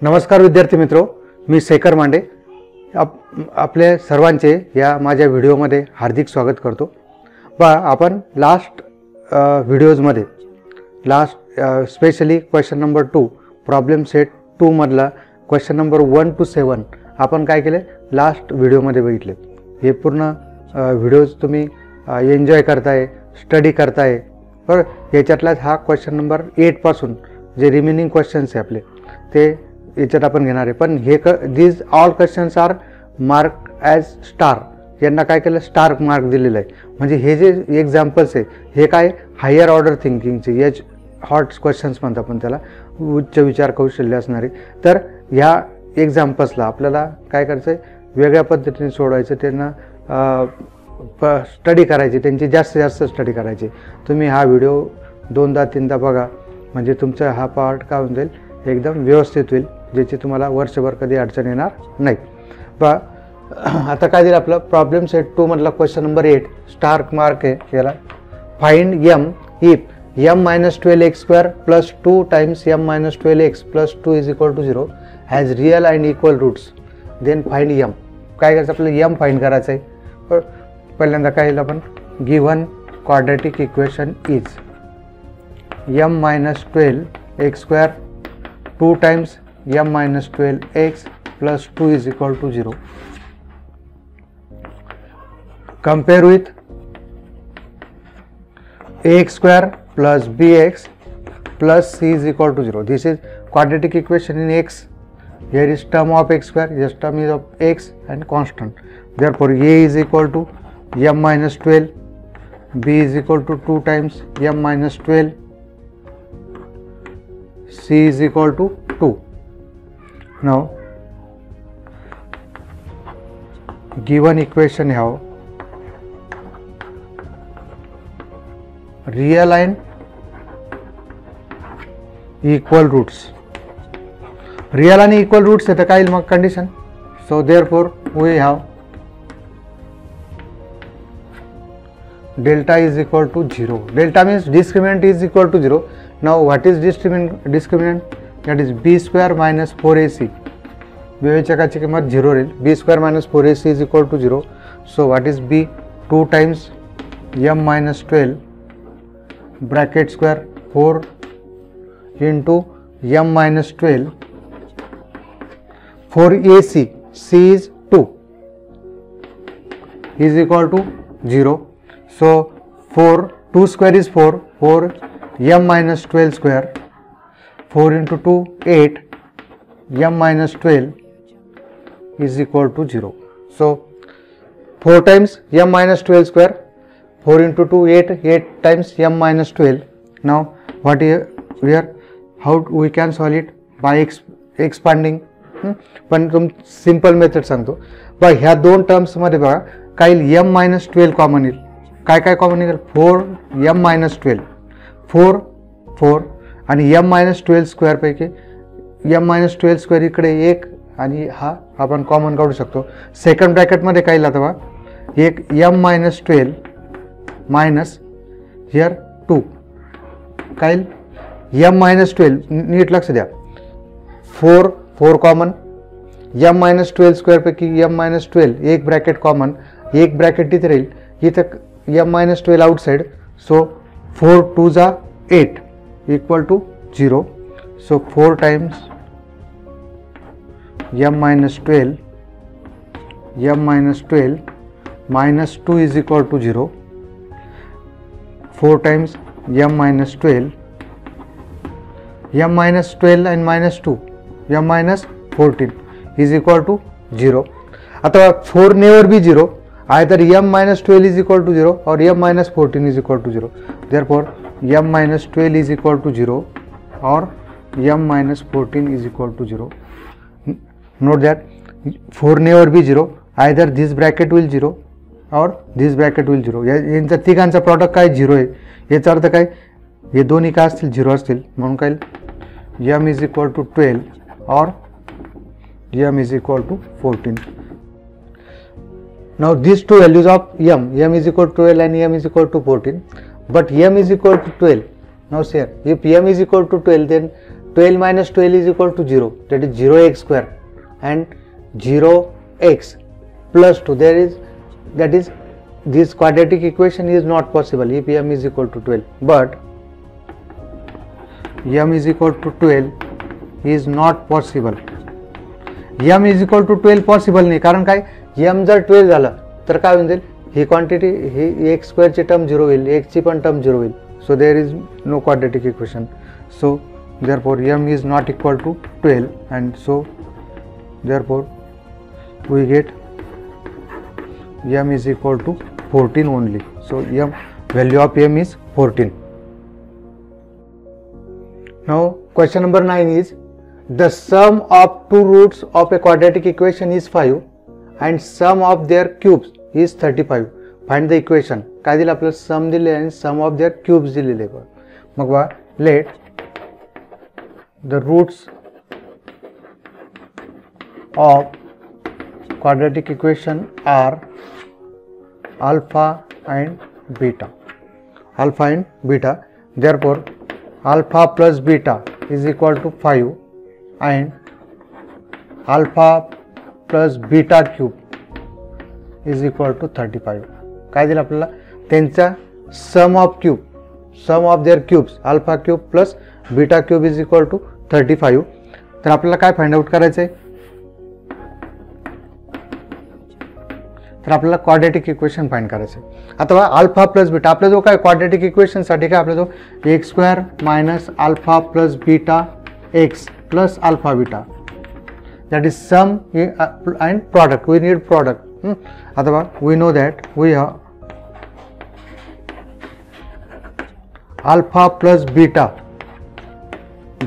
नमस्कार विद्यार्थी मित्रो, मी शेखर मांडे आपले सर्वांचे या माझ्या व्हिडिओमध्ये हार्दिक स्वागत करतो। आपण लास्ट व्हिडिओजमध्ये specially question number 2 problem set 2 मधला क्वेश्चन नंबर 1 to 7 आपण काय केले लास्ट व्हिडिओमध्ये बघितले। हे पूर्ण व्हिडिओज तुम्ही एन्जॉय करताय, स्टडी करताय। बरं, याच्यातलाच हा क्वेश्चन नंबर 8 पासून जे रिमेनिंग क्वेश्चन्स आहे आपले ते याच्यात आपण घेणार आहे। पण हे these all questions are mark as star, यांना काय केलं स्टार मार्क दिलेला आहे। म्हणजे हे जे एक्झाम्पल्स आहे हे काय हायर ऑर्डर थिंकिंगचे एच हॉट क्वेश्चन्स म्हणतात आपण त्याला, उच्च विचार कौशल्य असणारे। तर ह्या एक्झाम्पल्सला आपल्याला काय करायचं आहे, वेगळ्या पद्धतीने सोडवायचं, त्यांना स्टडी करायची, त्यांची जास्तीत जास्त स्टडी करायची। तुम्ही हा व्हिडिओ 2दा-3दा बघा, म्हणजे तुमचा हा पार्ट काय होऊन जाईल एकदम व्यवस्थित होईल, ज्याची तुम्हाला वर्षभर कधी अडचण येणार नाही। आता काय दिलं आपलं प्रॉब्लेम सेट 2 मधला क्वेश्चन नंबर 8 स्टार मार्क आहे याला। Find m if m - 12x² + 2 times m - 12x + 2 = 0 has real and equal roots, then find m। काय करायचं आपल्याला m फाइंड करायचं आहे। पहिल्यांदा काय दिलं आपण, given quadratic equation is m - 12x² 2 times m - 12x + 2 = 0 compare with ax² + bx + c = 0। this is quadratic equation in x, here is term of x², this term is of x and constant, therefore a is equal to m - 12, b is equal to 2 times m - 12, c is equal to 2। now given equation have real and equal roots, real and equal roots आहे तर काय मग condition, so therefore we have delta is equal to 0, delta means discriminant is equal to 0। now what is discriminant, that is b² - 4ac, विवेचकाची किंमत 0 राहील, b² - 4ac is equal to 0, so what is b, 2 times m - 12 bracket square 4 into m - 12 4ac, c is 2 is equal to 0, so 2 square is 4 m - 12 square, 4 into 2 8 m - 12 is equal to 0, so 4 times m - 12 square, 4 into 2 8 times m - 12। now what here how we can solve it by expanding, पण तुम simple method सांगतो बघा। ह्या दोन terms मध्ये बघा काय m - 12 common येईल, काय कॉमन येईल 4 m - 12 4 आणि m - 12 स्क्वेअर पैकी m - 12 स्क्वेअर इकडे 1 आणि हा आपण कॉमन काढू शकतो। सेकंड ब्रॅकेट मध्ये काय लागतं बघा, एक m - 12 मायनस हिअर 2 काय m - 12 नीट लक्ष द्या, 4 कॉमन, m - 12 स्क्वेअर पैकी m - 12 एक ब्रॅकेट कॉमन, एक ब्रॅकेट इथे राहील, इथं m - 12 आउटसाइड, सो 4 2 जा 8 equal to 0, so 4 times m - 12 minus 2 is equal to 0, 4 times m - 12 and minus 2 m - 14 is equal to 0। आता 4 never be 0, either m - 12 is equal to 0 or m - 14 is equal to 0, therefore m - 12 is equal to 0 or m - 14 is equal to 0। note that 4 never be 0, either this bracket will 0 or this bracket will 0, यांचा तिघांचा product काय 0 आहे, याचा अर्थ काय हे दोन्ही काय असतील 0 असतील, म्हणून काय m is equal to 12 or m is equal to 14। now these two values of m is equal to 12 and m is equal to 14, but m is equal to 12, now say if m is equal to 12 then 12 minus 12 is equal to 0, that is 0x square, and 0x plus 2, that is this quadratic equation is not possible if m is equal to 12, but m is equal to 12 is not possible. m is equal to 12 possible नाही, कारण काय, m जर 12 झालं तर काय होईल, ही quantity ही x स्क्वेअर ची टर्म 0 होईल, x ची पण टर्म 0 होईल. So there is no quadratic equation. So therefore m is not equal to 12, and so therefore we get m is equal to 14 only. So value of m is 14. Now question number 9 is, the sum of two roots of a quadratic equation is 5 and sum of their cubes is 35. Find the equation. काय दिलं आपल्याला, सम दिले आणि सम of their cubes दिलेले. मग बघा, late the roots of quadratic equation are alpha and beta. Alpha and beta. Therefore, alpha plus beta is equal to 5 and alpha plus beta cube is equal to 35. काय दिलं आपल्याला, त्यांचा sum of cube, sum of their cubes, alpha cube plus beta cube is equal to 35. तर आपल्याला काय find out करायचं आहे, तर आपल्याला क्वाड्रेटिक इक्वेशन फाइंड करायचं आहे. आता अल्फा प्लस बीटा आपल्या जो काय क्वाड्रेटिक इक्वेशनसाठी काय आपल्या जो x square minus alpha plus beta x plus alpha beta, that is sum and product. We need product. अथवा we know that we have alpha plus beta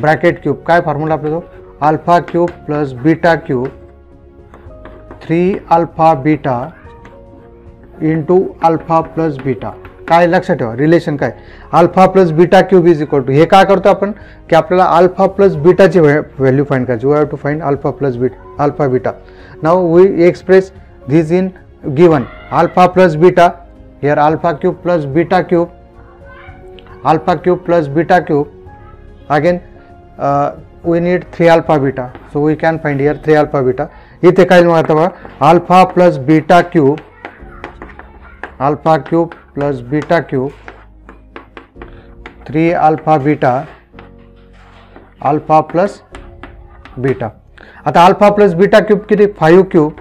bracket cube, काय formula आपला जो, alpha cube plus beta cube 3 alpha beta into alpha plus beta. काय लक्षात ठेवा, relation काय, alpha plus beta cube is equal to, हे काय करतो आपण की आपल्याला अल्फा प्लस बीटाची व्हॅल्यू फाइंड करायची. We have to find alpha plus beta, alpha beta. Now we express this in given alpha plus beta, here alpha cube plus beta cube, alpha cube plus beta cube, again we need 3 alpha beta, so we can find here 3 alpha beta. इथे काय म्हणतात बघा, alpha plus beta cube, alpha cube plus beta cube 3 alpha beta, alpha plus beta. आता alpha plus beta cube किती, 5 cube,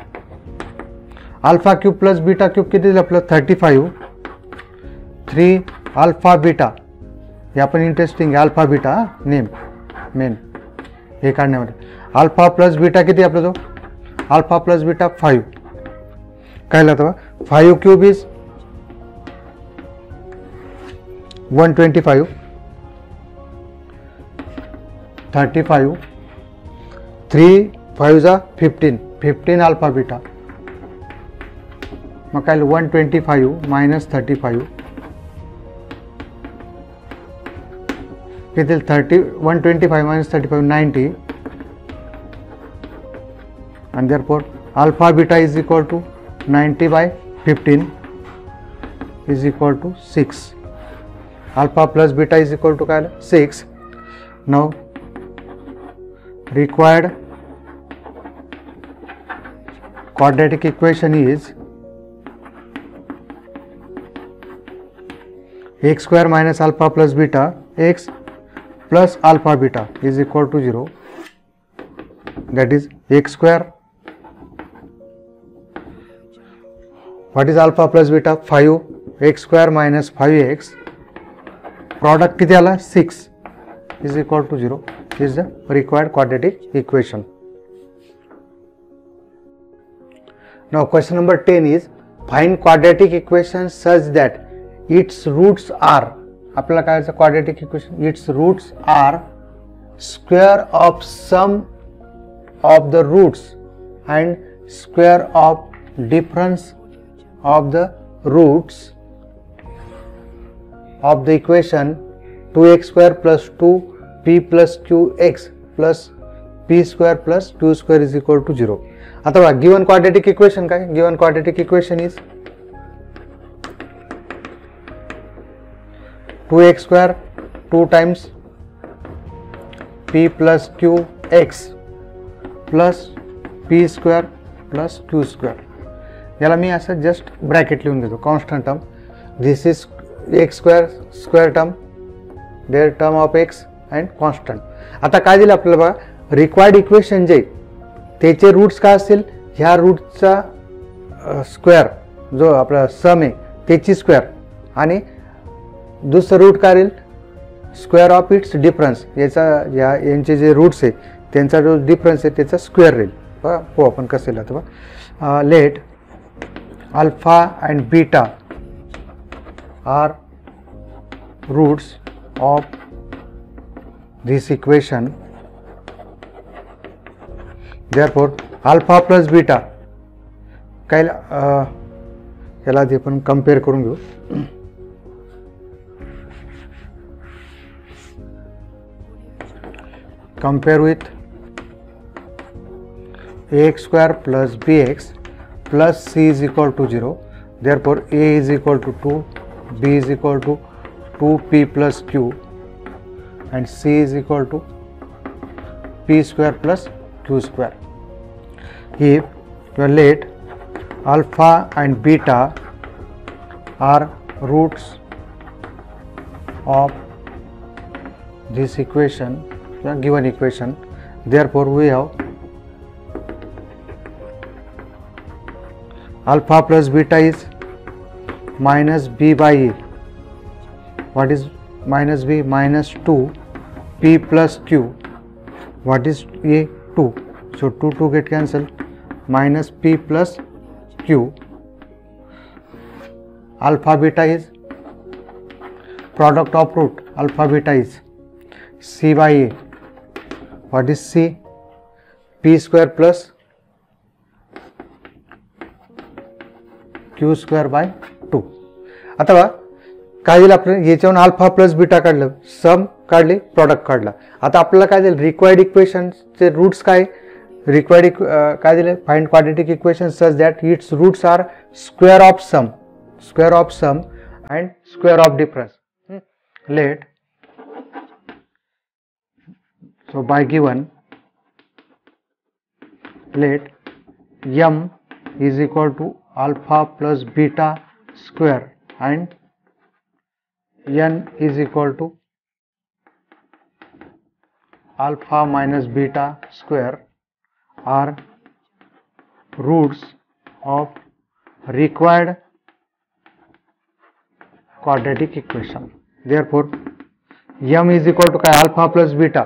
alpha cube plus beta cube किती आपलं 35, 3 alpha beta, हे आपण इंटरेस्टिंग अल्फा बीटा नेम मेन हे काढण्यामध्ये. अल्फा प्लस बीटा किती आपला जो, अल्फा प्लस बीटा 5, काय लागतं 5 क्यूब इज 125, 35, 3 5 जा 15, 15 अल्फा बीटा, मग काय 125 मायनस 35 किती 125 minus 35 90, and therefore alpha beta is equal to 90 by 15 is equal to 6. Alpha plus beta is equal to 6. Now required quadratic equation is x square minus alpha plus beta x plus alpha beta is equal to 0, that is x square, what is alpha plus beta 5, x square minus 5x, product किती आला 6 is equal to 0 is the required quadratic equation. Now question number 10 is, find quadratic equation such that its roots are, आपल्याला काय आहे quadratic equation, its roots are square of sum of the roots and square of difference of the roots of the equation 2x square plus 2p plus qx plus p square plus 2 square is equal to 0. आता बघा, given quadratic equation काय, given quadratic equation is 2x square 2 times P plus Q X plus P square plus Q square. याला मी असं just bracket लिहून घेतो. Constant term, this is X square square term, there term of X and constant. आता काय दिलं आपल्याला बघा, रिक्वायर्ड इक्वेशन जे त्याचे रूट्स काय असतील, ह्या रूटचा स्क्वेअर जो आपला सम आहे त्याची स्क्वेअर, आणि दुसरं रूट काय राहील, स्क्वेअर ऑफ इट्स डिफरन्स, याचा यांचे जे रूट्स आहे त्यांचा जो डिफरन्स आहे त्याचा स्क्वेअर राहील. बघा हो आपण कसं लिहिलं बघा, let alpha and beta are roots of this equation, therefore alpha plus beta काय याला आधी आपण कम्पेअर करून घेऊ. compare with ax square plus bx plus c is equal to 0, therefore a is equal to 2, b is equal to 2p plus q and c is equal to p square plus q square. If you let alpha and beta are roots of this equation, given equation, therefore we have alpha plus beta is minus b by a. What is minus b? Minus 2 p plus q. What is a? 2. So 2 get cancelled. Minus p plus q. Alpha beta is product of root. Alpha beta is c by a. What is c? p square plus q square by 2. आता काय दिलं आपल्याला, याच्यावरून alpha plus beta काढलं, सम काढले, product काढला. आता आपल्याला काय दिलं, रिक्वायर्ड इक्वेशनचे रूट्स काय, रिक्वायर्ड काय दिले, find quadratic equation such that its roots are square of sum and square of difference. Let so by given let m is equal to alpha plus beta square and n is equal to alpha minus beta square are roots of required quadratic equation. Therefore m is equal to काय, alpha plus beta,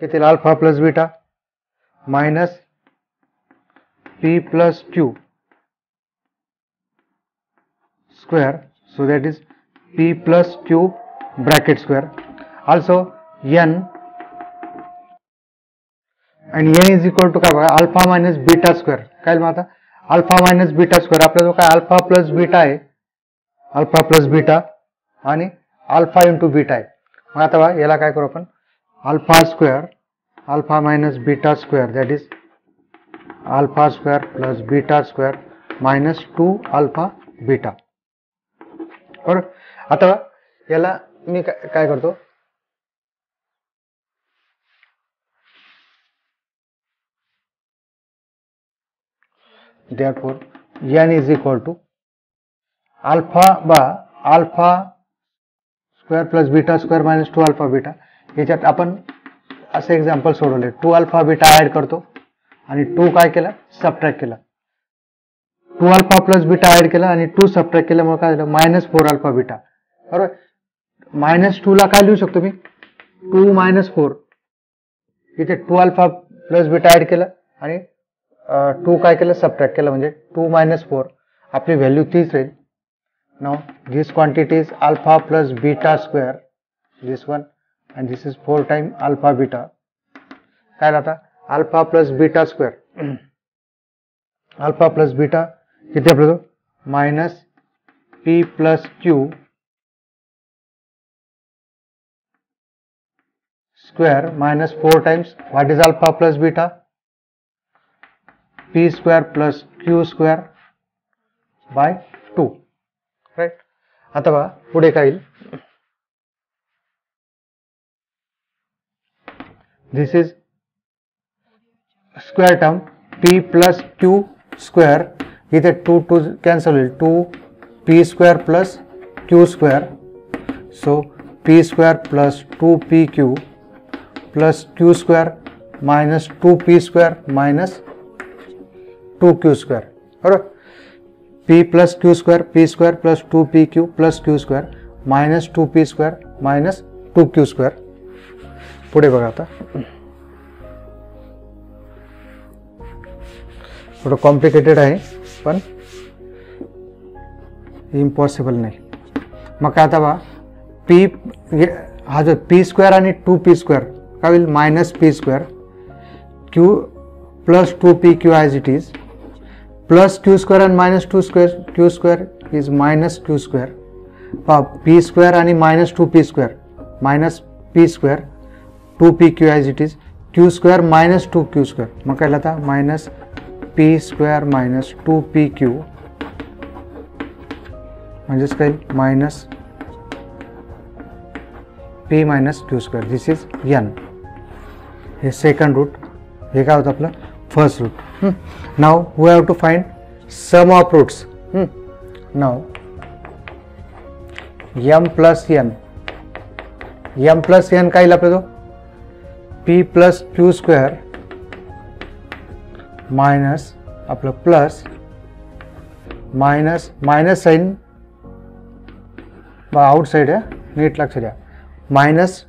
किती alpha plus beta minus p plus q square, so that is p plus q bracket square, also n, and n is equal to काय बघा, alpha minus beta square. काय मग आता alpha minus beta square आपला जो काय alpha plus beta आहे, alpha plus beta आणि alpha into beta आहे. मग आता बघा याला काय करू आपण, alpha square alpha minus beta square, that is alpha square plus beta square minus 2 alpha beta. बरोबर. आता याला मी काय करतो, therefore n is equal to alpha बा alpha square plus beta square minus 2 alpha beta. याच्यात आपण असे एक्झाम्पल सोडवले, 2 अल्फा बीटा ऍड करतो आणि 2 काय केला, सबट्रॅक्ट केला. 2 अल्फा प्लस बीटा ऍड केला आणि 2 सबट्रॅक्ट केल्यामुळे काय झालं, मायनस 4 अल्फा बीटा. बरोबर. मायनस 2 ला काय लिहू शकतो मी, 2 मायनस 4, इथे 2 अल्फा प्लस बीटा ऍड केला आणि 2 काय केलं, सबट्रॅक्ट केलं, म्हणजे 2 मायनस 4, आपली व्हॅल्यू तीच राहील. Now this quantity is alpha plus beta square, this one, and this is 4 time alpha beta. काय आता alpha plus beta square, alpha plus beta किती आपलं, minus P plus Q square minus 4 times what is alpha plus beta, P square plus Q square by 2. Right. आता बघा पुढे काय येईल, this is square term p plus q square, इथे 2 cancel होईल, 2p square plus q square, so p square plus 2pq plus q square minus 2p square minus 2q square, बरोबर. p plus q square, p square plus 2pq plus q square minus 2p square minus 2q square. पुढे बघा आता, थोडं complicated आहे पण impossible नाही. मग काय आता बघा, पी हा जो पी स्क्वेअर आणि 2p स्क्वेअर काय होईल, minus P square Q plus 2p Q as it is plus Q square आणि minus Q square is minus Q square. पहा पी स्क्वेअर आणि minus 2p square minus P square 2p Q as it is Q square minus 2q square. मग काय आता minus P square minus 2pq म्हणजेच काय minus p minus Q square. This is n. हे second root, हे काय होतं आपलं first root. Now we have to find sum of roots. Now m plus n, m plus n काय येईल आपलं, तो p plus Q square minus आपलं plus minus minus sign outside आहे, नीट लक्ष द्या, minus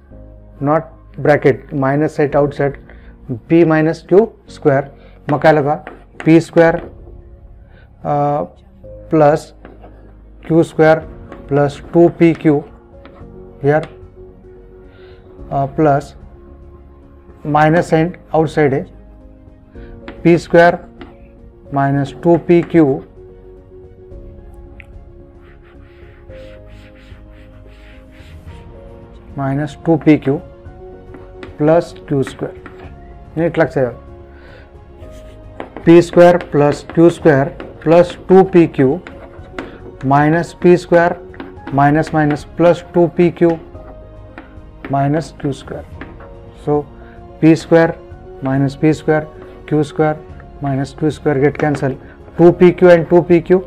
not bracket, minus side outside p minus Q square. मग काय लगा p square plus Q square plus 2pq here plus minus sign outside है, p square minus 2pq minus 2pq plus q square. नीट लक्षात घ्या, p square plus q square plus 2pq minus p square minus minus plus 2pq minus q square. So p square minus p square, q square minus q square get cancelled, 2pq and 2pq,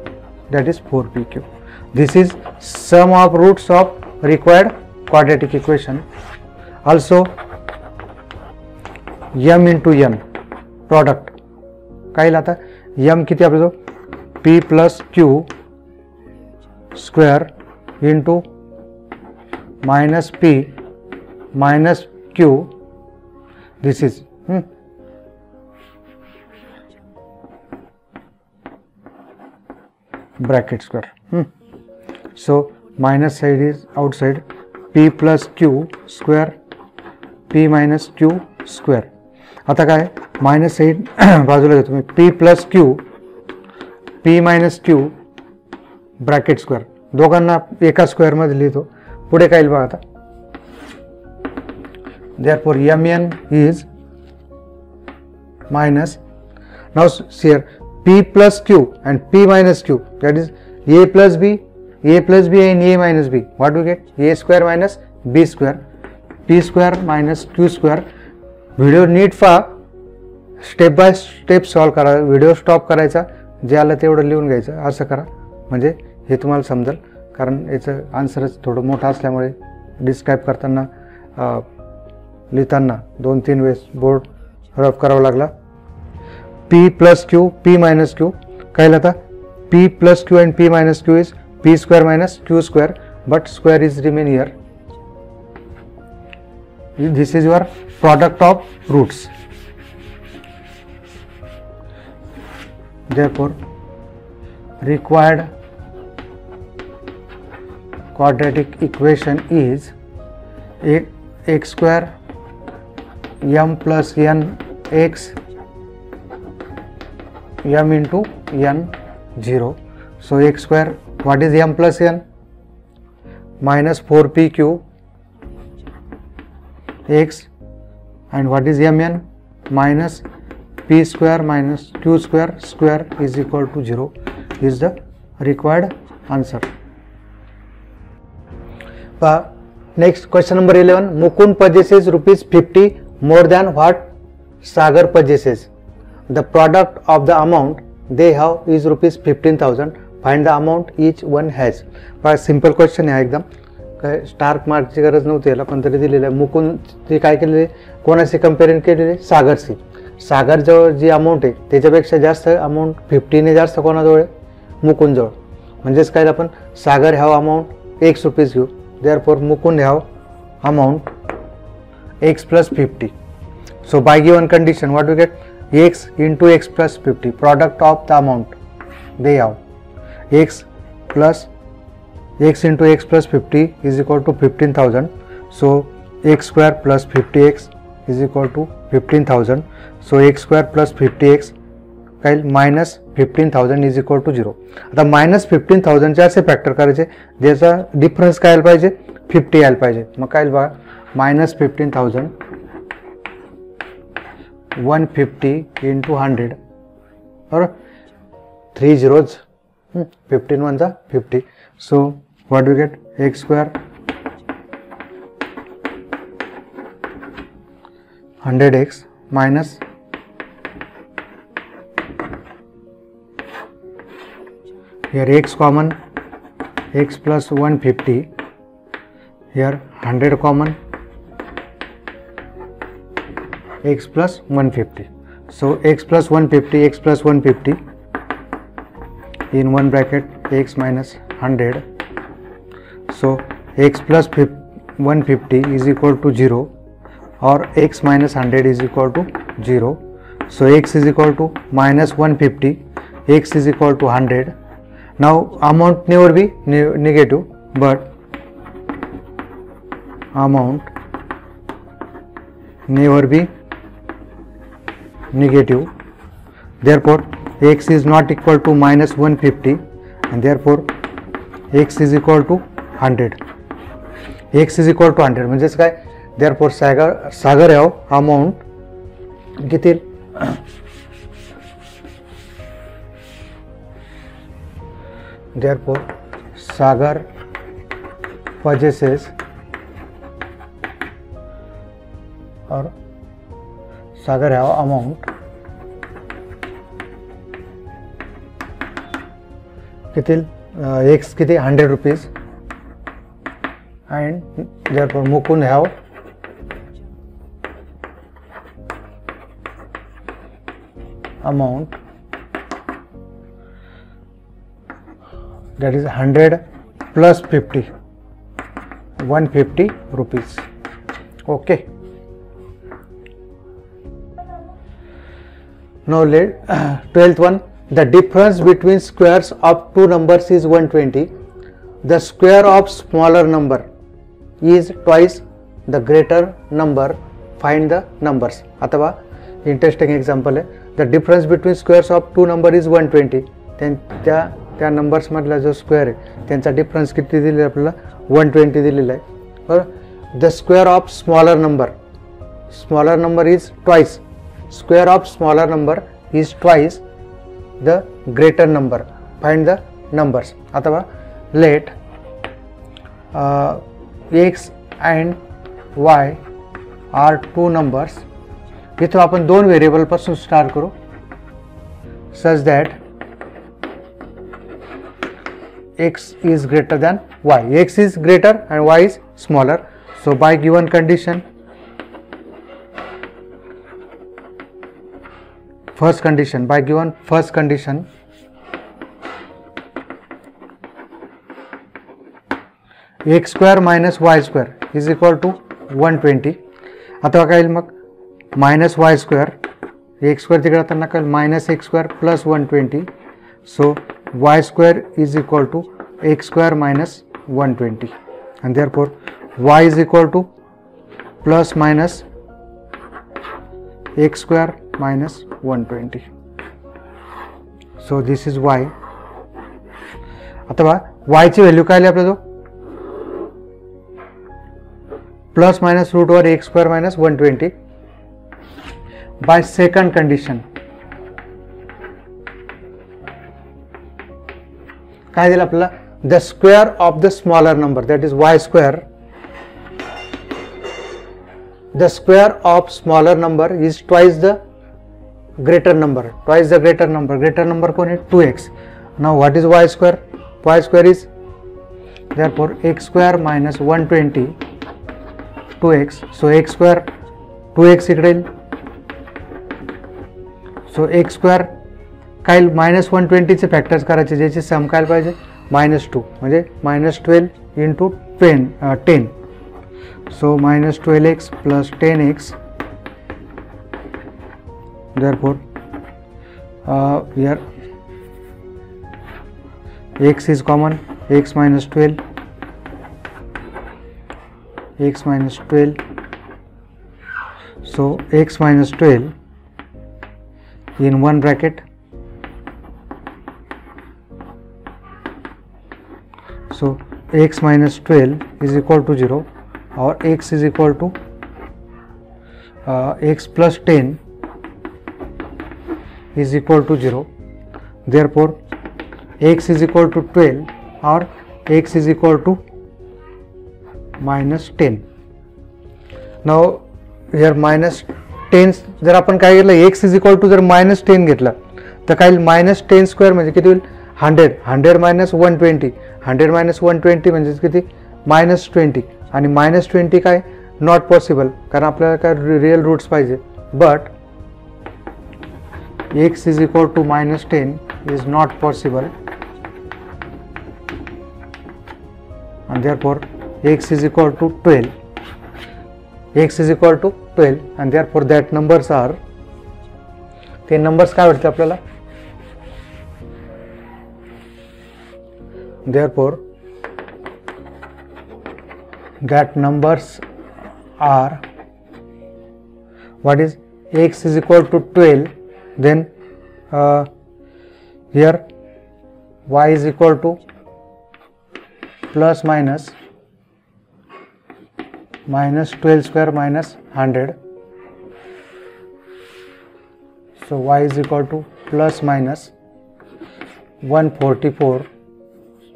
that is 4pq. This is sum of roots of required quadratic equation. Also m into n product काय लाता, m किती आपलं p plus q square into minus p minus q. This is bracket square. So minus side is outside, p plus q square p minus q square. आता काय minus side बाजूला घेतो मी, p plus q p minus q bracket square, दोघांना एका square मध्ये लिहितो. पुढे काय बघा आता, therefore mn is minus, now see here p plus q and p minus q, that is a plus b and a minus b. What do we get? A square minus b square, p square minus q square. Video नीट पहा, step by step solve करा, video stop करायचा, जे आलं तेवढं लिहून घ्यायचं, असं करा म्हणजे हे तुम्हाला समजेल. कारण याचं आन्सरच थोडं मोठं असल्यामुळे डिस्क्राईब करताना लिहिताना 2-3 वेळेस बोर्ड रफ करावा लागला. p plus Q p minus Q काय लिहिता, p plus Q and p minus Q is p square minus q square, but square is remain here. This is your product of roots. Therefore, required quadratic equation is x square m plus n x m into n 0. So x square, what is m plus n? Minus 4pq x, and what is mn? Minus p square minus q square, square is equal to 0 is the required answer. Next question number 11. Mukund purchases ₹50 more than what Sagar purchases. The product of the amount they have is rupees 15,000. Find the amount each one has. Far simple question आहे एकदम, काय Stark मार्कची गरज नव्हती याला, पण तरी दिलेलं आहे. मुकुंदची काय केलेली, कोणाशी कंपेरिंग केलेली, सागरशी. सागरजवळ जी अमाऊंट आहे त्याच्यापेक्षा जास्त अमाऊंट 50ने जास्त कोणाजवळ आहे, मुकुंदजवळ. म्हणजेच काय, आपण सागर हॅव अमाऊंट x रुपीज घेऊ. Therefore Mukund have amount x plus 50. So by given condition, what we get, x into x plus 50, product of the amount they have, x plus x into x plus 50 is equal to 15,000. So x square plus 50x is equal to 15,000. So x square plus 50x काय minus 15,000 is equal to 0. आता minus 15,000 असे factor करायचे ज्याचा difference काय आला पाहिजे, 50 यायला पाहिजे. मग काय बघा, मायनस 15,000 150 इंटू 100, बरोबर, 3 zeros, 15 1 जा 50. So what we get, X square 100x minus here x common, x plus 150, here 100 common, x plus 150. So x plus 150, x plus 150 in one bracket, x minus 100. So x plus 150 is equal to 0, or x minus 100 is equal to 0. So x is equal to minus 150, x is equal to 100. Now amount never be negative, but amount never be negative. Therefore x is not equal to minus 150, and therefore x is equal to 100. x is equal to 100 म्हणजेच काय, therefore Sagar have amount किती, therefore Sagar purchases, or Sagar have amount किती, x किती 100 rupees, and therefore Mukund have amount that is 100 plus 50, 150 rupees. Okay. Now let 12th one, the difference between squares of two numbers is 120. The square of smaller number is twice the greater number. Find the numbers. अथवा interesting example आहे, the difference between squares of two number is 120. त्या numbers मधला जो square आहे त्यांचा difference किती दिलेला आपल्याला, 120 दिलेला आहे, बरोबर. The square of smaller number is twice, square of smaller number is twice the greater number. Find the numbers. अथवा let x and y are two numbers. इथं आपण दोन व्हेरिएबल पासून स्टार्ट करू, such that x is greater than y. X is greater and y is smaller. So by given condition, by given first condition, x square minus y square is equal to 120. अथवा काय मग minus वाय square, x square तिकडे जाताना काय minus x square plus 120. So y square is equal to x square minus 120, and therefore y is equal to plus minus x square minus 120. So this is y. अथवा y ची value काय आली आपल्याजवळ, plus minus root over x square minus 120. By second condition काय दिलं आपल्याला, the square of the smaller number, that is y square the square of smaller number is twice the greater number. Greater number कौन है? 2x. Now what is y square? Y square is therefore x square minus 120 2x. So x square 2x इकडे येईल. So x square काय minus 120 चे factors करायचे, ज्याची सम काय पाहिजे -2, म्हणजे -12 into 10. So minus 12x plus 10x. Therefore here x is common, x minus 12, so x minus 12 in one bracket, so x minus 12 is equal to 0, or x is equal to x plus 10 is equal to 0. Therefore x is equal to 12 or x is equal to minus 10. Now here minus 10 जर आपण काय घेतलं, x is equal to जर minus 10 घेतला तर काय minus 10 square म्हणजे किती होईल 100 minus 120, 100 minus 120 म्हणजे किती -20, आणि -20 काय नॉट पॉसिबल, कारण आपल्याला काय रिअल रूट्स पाहिजे. But x is equal to -10 is not possible, and therefore x is equal to 12. x is equal to 12 and therefore that numbers are, ते numbers काय भेटते आपल्याला, therefore that numbers are, what is x is equal to 12, then here y is equal to plus minus -12 square minus 100, so y is equal to plus minus 144,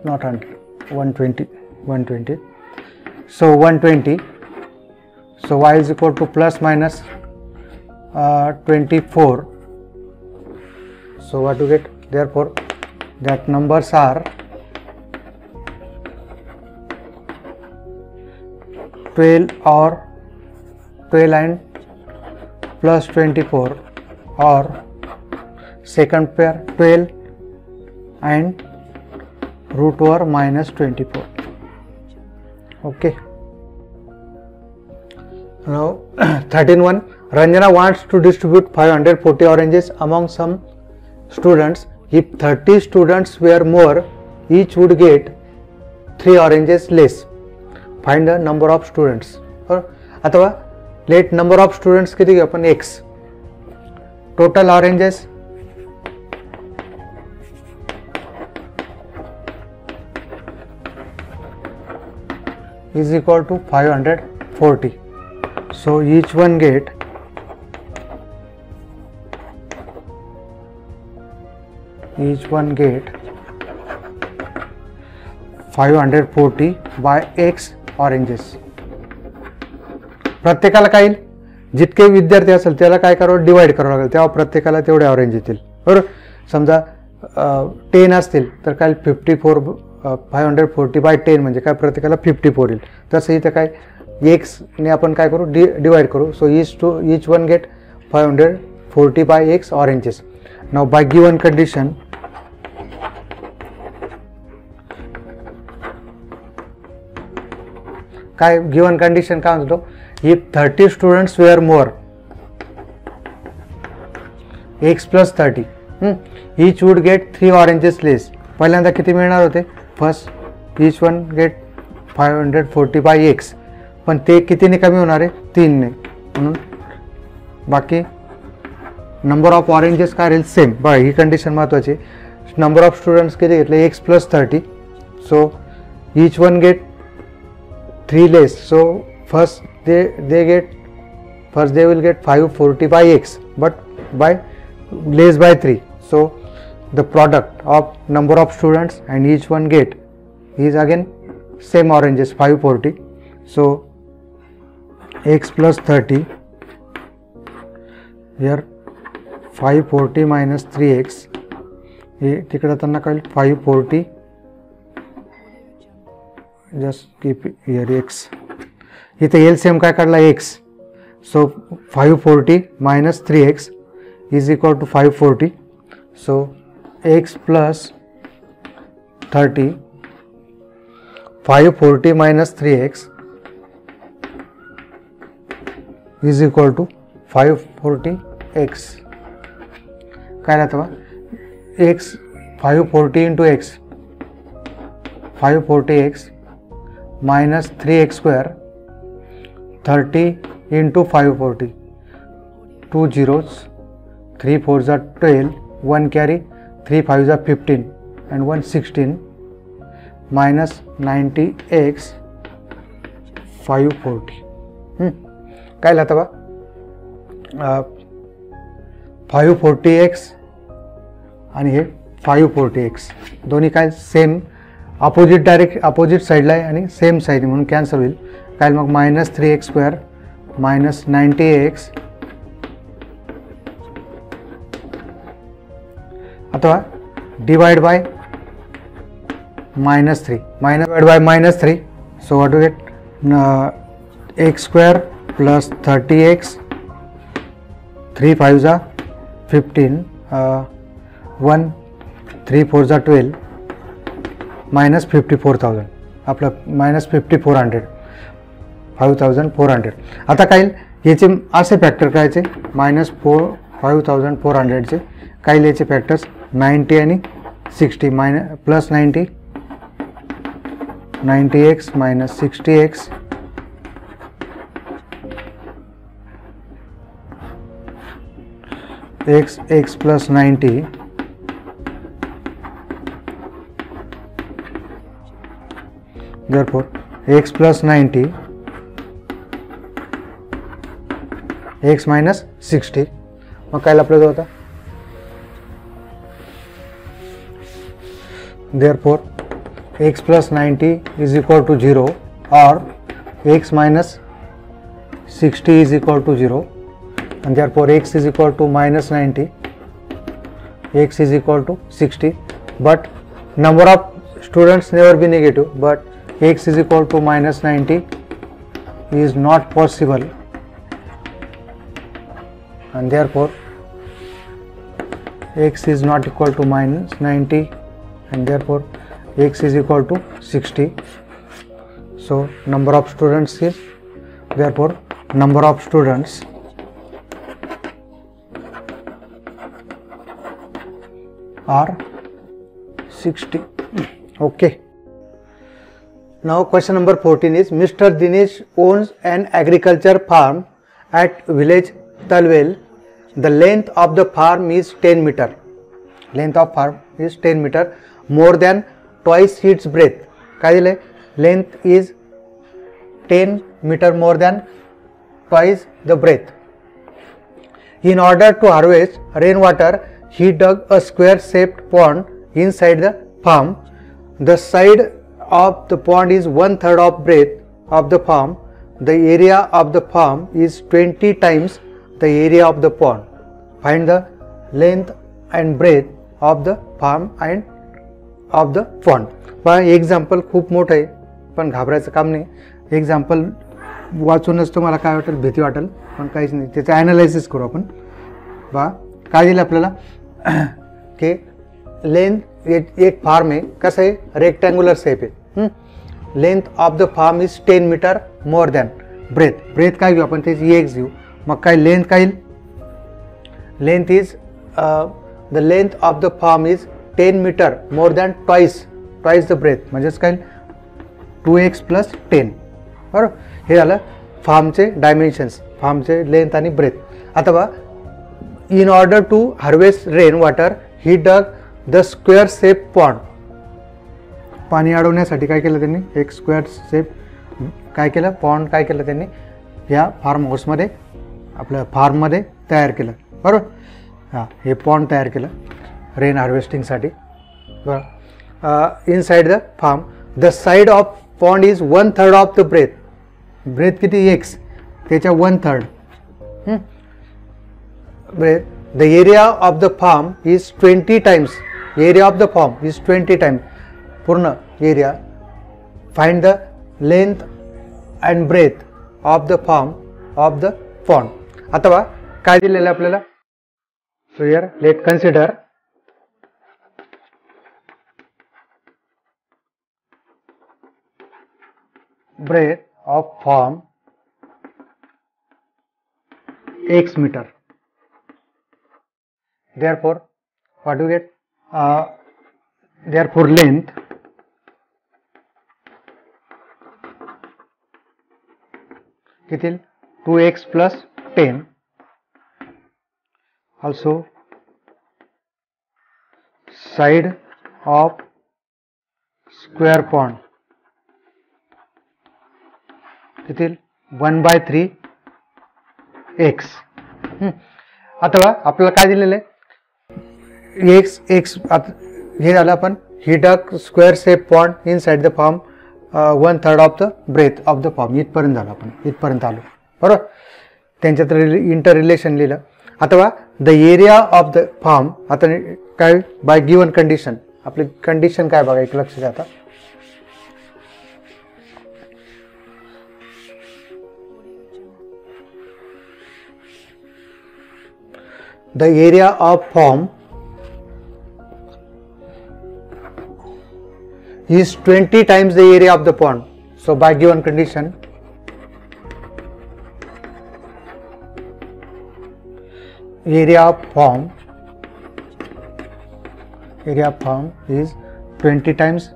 not 100, 120, so 120, so y is equal to plus minus 24, so what to get, therefore that numbers are 12 or 12 and plus 24, or second pair 12 and root over minus 24. Okay. Now 13.1, Ranjana wants to distribute 540 oranges among some students. If 30 students were more, each would get 3 oranges less. Find the number of students, or अथवा let number of students किती घेऊ आपण x, total oranges is equal to 540, so each one get 540 by x oranges. प्रत्येकाला काय येईल, जितके विद्यार्थी असेल त्याला काय करावं, डिवाइड करावं लागेल, तेव्हा प्रत्येकाला तेवढे ऑरेंज येतील. बरोबर, समजा 10 असतील तर काय 54 540 बाय 10 म्हणजे काय प्रत्येकाला 54 येईल. तसं इथं काय एक्स ने आपण काय करू, डिवाइड करू. So each one get 540 by x oranges. Now by given condition, काय गिवन कंडिशन काय म्हणतो, if 30 students were more, x plus 30, each would get 3 oranges less. पहिल्यांदा किती मिळणार होते, first each one get 540 by x, पण ते कितीने कमी होणार आहे, 3 ने, म्हणून बाकी नंबर ऑफ ऑरेंजेस काय राहील सेम. बघा ही कंडिशन महत्त्वाची. नंबर ऑफ स्टुडंट्स किती घेतले, x plus 30, so each one gate 3 less, so first they will get 540 by x, but by less by 3. So the product of number of students and each one get is again same oranges 540. So x plus 30, here 540 minus 3x, हे तिकडे त्यांना कळेल 540, just keep here x, इथे LCM काय काढला x, so 540 minus 3x is equal to 540, so x plus 30, 540 minus 3x is equal to 540x. काय राहतं बा, x 540 into x, 540x minus 3x square, 30 into 540, 2 zeros, 3 4s are 12, 1 carry, 3 5s are 15 and 1 16, minus 90x 540. काय लागतं बा, 540x आणि हे 540x दोन्ही काय same opposite direct opposite साईडला आहे आणि सेम साईड म्हणून कॅन्सल होईल. काय मग minus 3x square minus 90x अथवा divide by -3 minus divided by -3, so what do we get, x square plus 30x, 3 5s are 15, 1 3 4s are 12, minus 54,000, आपलं minus 5400, 5400. आता काय याचे असे फॅक्टर करायचे -5400 चे काय याचे फॅक्टर्स 90 आणि 60 plus 90x minus 60x x plus 90 therefore x plus 90 x minus 60. मग काय आपल्याला होता, therefore x plus 90 is equal to 0 or x minus 60 is equal to 0 and therefore x is equal to minus 90, x is equal to 60, but number of students never be negative, but x is equal to minus 90 is not possible and therefore x is not equal to minus 90 and therefore x is equal to 60. So number of students is, therefore number of students are 60. Okay. Now question number 14 is, Mr. Dinesh owns an agriculture farm at village Talwel. The length of the farm is 10 meter. Length of farm is 10 meter, more than twice its breadth. काय दिले, length is 10 meter more than twice the breadth. In order to harvest rainwater, he dug a square shaped pond inside the farm. The side of the pond is 1/3 of breadth of the farm. The area of the farm is 20 times the area of the pond. Find the length and breadth of the farm and of the pond. पहा example खूप मोठं आहे पण घाबरायचं काम नाही. Example वाचूनच तुम्हाला काय वाटेल, भीती वाटेल, पण काहीच नाही. त्याचं ॲनालायसिस करू आपण. पहा काय दिलं आपल्याला की लेंथ एक फार्म आहे, कसं आहे, रेक्टँग्युलर शेप आहे. Length of the farm is 10 metre more than breadth. Breadth काय घेऊ आपण, त्याची एक्स घेऊ. मग काय लेंथ काय येईल, length is the length of the farm is 10 metre more than twice the breadth, म्हणजेच काय 2x + 10. बरोबर, हे झालं फार्मचे डायमेन्शन्स, फार्मचे लेंथ आणि ब्रेथ. आता बघा, in order to harvest rain water he dug the square shape pond. पाणी अडवण्यासाठी काय केलं त्यांनी, एक स्क्वेअर शेप काय केलं, पॉन्ड काय केलं त्यांनी या फार्म हाऊसमध्ये, आपल्या फार्ममध्ये तयार केलं. बरोबर, हां, हे पॉन्ड तयार केलं रेन हार्वेस्टिंगसाठी. बरं, inside the farm the side of pond is 1/3 of the breadth. Breadth किती, x, त्याच्या 1/3 breadth. The area of the farm is 20 times. Area of the farm is 20 times. पूर्ण area. Find the length and breadth of the farm of the pond. अथवा काय दिलेलं आपल्याला? So here let's consider breadth of farm x meter. Therefore what do you get? Therefore length किती? 2x plus 10. Also side of square pond किती? 1/3 x. अथवा आपल्याला काय दिलेलं आहे? x हे झालं आपण ही duck square shape pond inside the form 1/3 of the breadth of the form. इथपर्यंत झालं, आपण इथपर्यंत आलो बरोबर. त्यांच्यात इंटर रिलेशन लिहिलं. अथवा the area of the form. आता काय बाय गिवन कंडिशन, आपली कंडिशन काय बघा, एक लक्ष द्या. आता the area of farm is 20 times the area of the pond. So by given condition area of farm is 20 times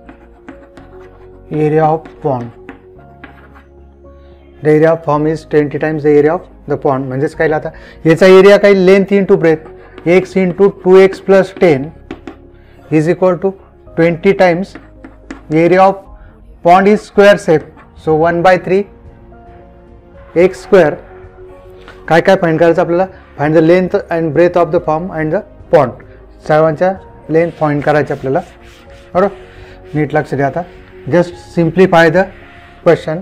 area of pond. The area of farm is 20 times the area of the pond. म्हणजेच काय आता याचा area काय, length into breadth, x into 2x plus 10 is equal to 20 times area of pond is square shape. So 1/3 x square. काय काय find करायचं आपल्याला? Find the length and breadth of the form and the pond. सर्वांच्या length find करायचे आपल्याला बरोबर. नीट लक्ष द्या. आता just simplify the question,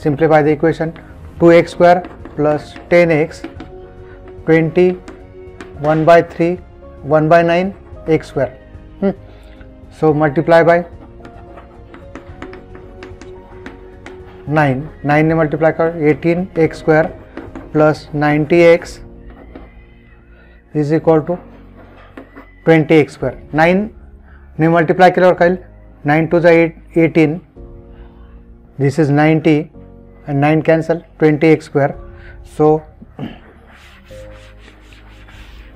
simplify the equation. 2x square plus 10x 20 1/3 1/9 x square. So multiply by 9 ने multiply कर 18 x square plus 90x is equal to 20 x square. 9 ने multiply केल्यावर काय? 9 to the 18. This is 90 and 9 cancel, 20x square. So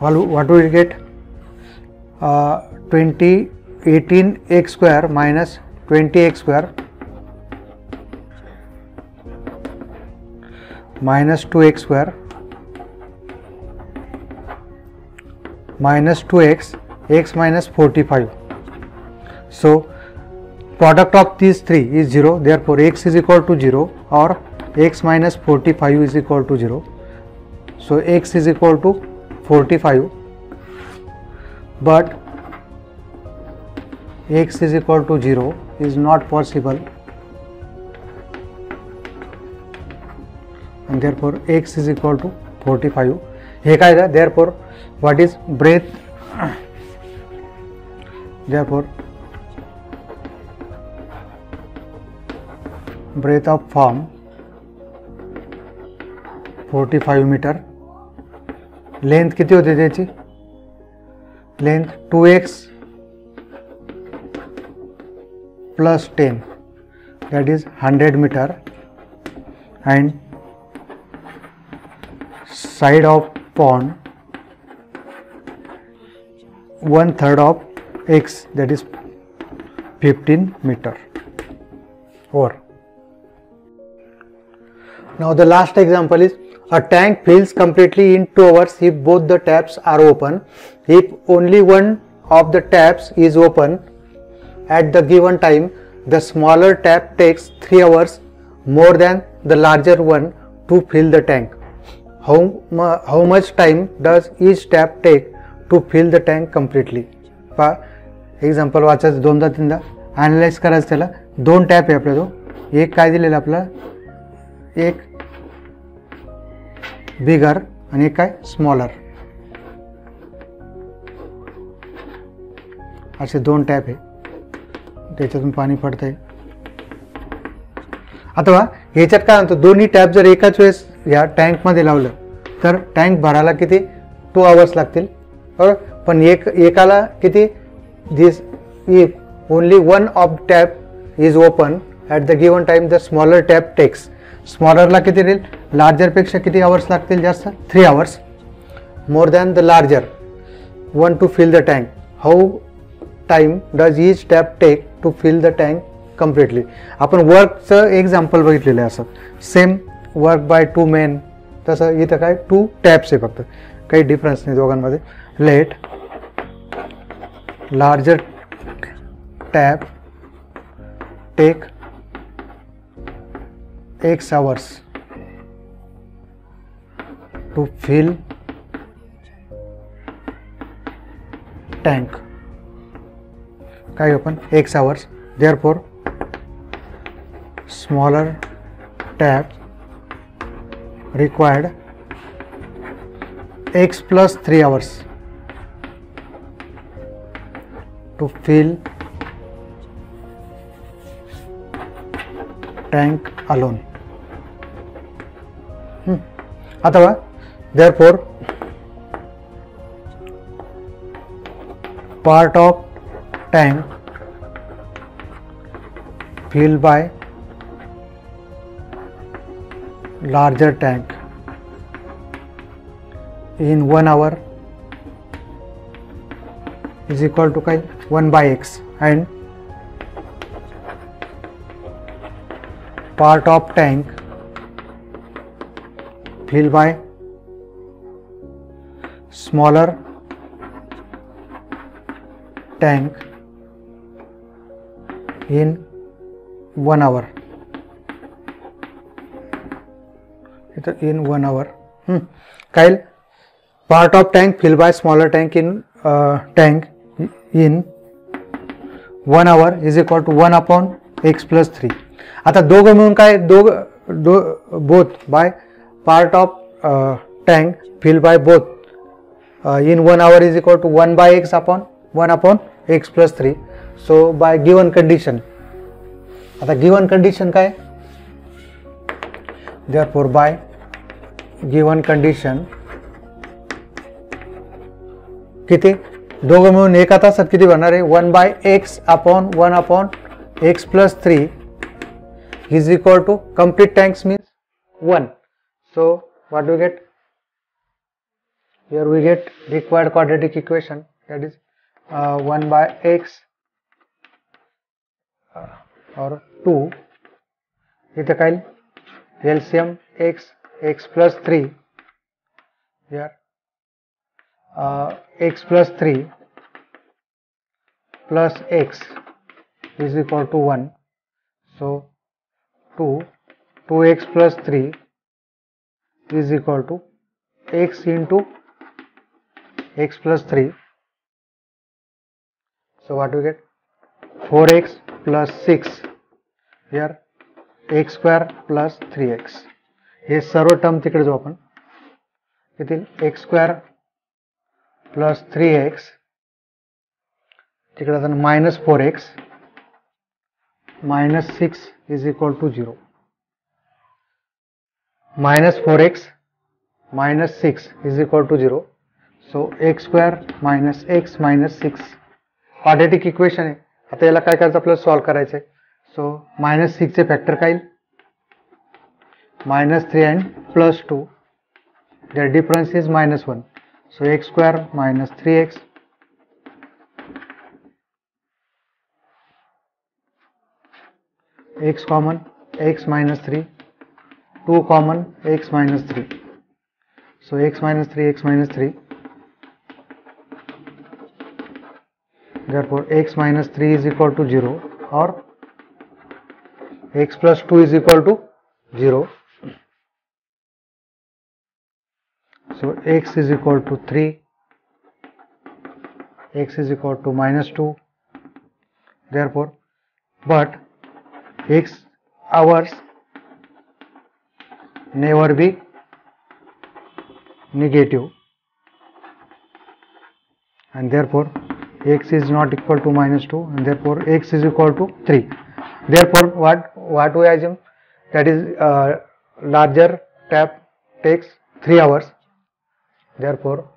what will we get? 18x square minus 20x square minus 2x square minus 2x, x minus 45. So product of these three is 0. Therefore x is equal to 0 or x minus 45 is equal to 0. So x is equal to 45, but x is equal to 0 is not possible, and therefore x is equal to 45. हे काय आहे? Therefore what is breadth? Therefore breadth of farm 45 metre. Length किती होते त्याची? Length 2x plus 10, that is 100 meter, and side of pond 1/3 of x, that is 15 meter. Over. Now the last example is a tank fills completely in 2 hours if both the taps are open. If only one of the taps is open at the given time, the smaller tap takes 3 hours more than the larger one to fill the tank. How much time does each tap take to fill the tank completely? Example वाचायचं, दोनदा तीनदा analyse करायचं. त्याला 2 tap आहे आपल्या. तो एक काय दिलेला आपला, एक बिगर आणि एक काय स्मॉलर, असे दोन टॅप आहे, त्याच्यातून पाणी पडतंय. अथवा ह्याच्यात काय म्हणतो, दोन्ही टॅप जर एकाच वेळेस या टँकमध्ये लावलं तर टँक भरायला किती 2 आवर्स लागतील बरोबर. पण एकाला किती, this if only one of tap is open at the given time the smaller tap takes, स्मॉलरला किती राहील, लार्जरपेक्षा किती आवर्स लागतील जास्त, 3 hours more than the larger one to fill the tank. How time does each tap take to fill the tank completely. आपण वर्कचं example बघितलेलं आहे, असं सेम वर्क बाय 2 मेन, तसं इथं काय 2 टॅप्स आहे फक्त, काही डिफरन्स नाही दोघांमध्ये. Let larger tap take X hours to fill tank. काय आपण X hours, therefore smaller tap required X plus 3 hours to fill tank alone. अथवा therefore part of tank filled by larger tank in 1 hour is equal to 1 by x, and part of tank filled by smaller tank in 1 hour. In 1 hour. Kyle, part of tank filled by smaller tank in 1 hour is equal to 1 upon x plus 3. आता दोघं मिळून काय, both by part of tank filled by both in 1 hour is equal to 1 by x upon 1 upon x plus 3. So by given condition, आता given condition काय, therefore by given condition किती, दोघं मिळून एका तासात किती बनणार आहे, 1 by x upon 1 upon x plus 3 is equal to complete tanks means 1. So what do we get? Here we get required quadratic equation, that is 1 by x or 2. इथे काय LCM x plus 3, here x plus 3 plus x is equal to 1. So 2x plus 3 is equal to x into x plus 3. So what do we get? 4x plus 6, here x square plus 3x. Hey serve term तिकडे जाऊ आपण, येथील x square plus 3x तिकडे जाताना minus 4x minus 6 is equal to 0. minus 4x minus 6 is equal to 0. So x square minus x minus 6 quadratic equation आहे. आता याला काय करायचं, आपल्याला सॉल्व करायचं आहे. सो मायनस 6 चे फॅक्टर काय, -3 and +2, their difference is -1. So x square minus 3x x common x minus 3, 2 common x minus 3. So x minus 3, therefore x minus 3 is equal to 0 or x plus 2 is equal to 0. So x is equal to 3, x is equal to -2, therefore, but x hours never be negative, and therefore x is not equal to minus 2, and therefore x is equal to 3. Therefore what we assume, that is larger tap takes 3 hours. Therefore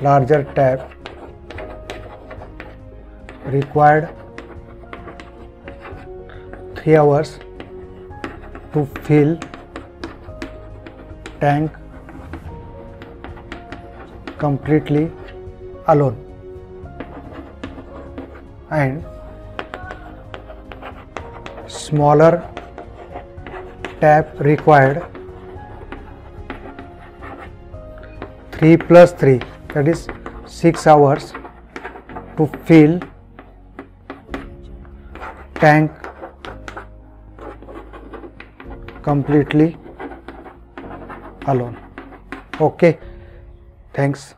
larger tap required 3 hours to fill tank completely alone, and smaller tap required 3 plus 3, that is 6 hours to fill tank completely alone. Okay, thanks.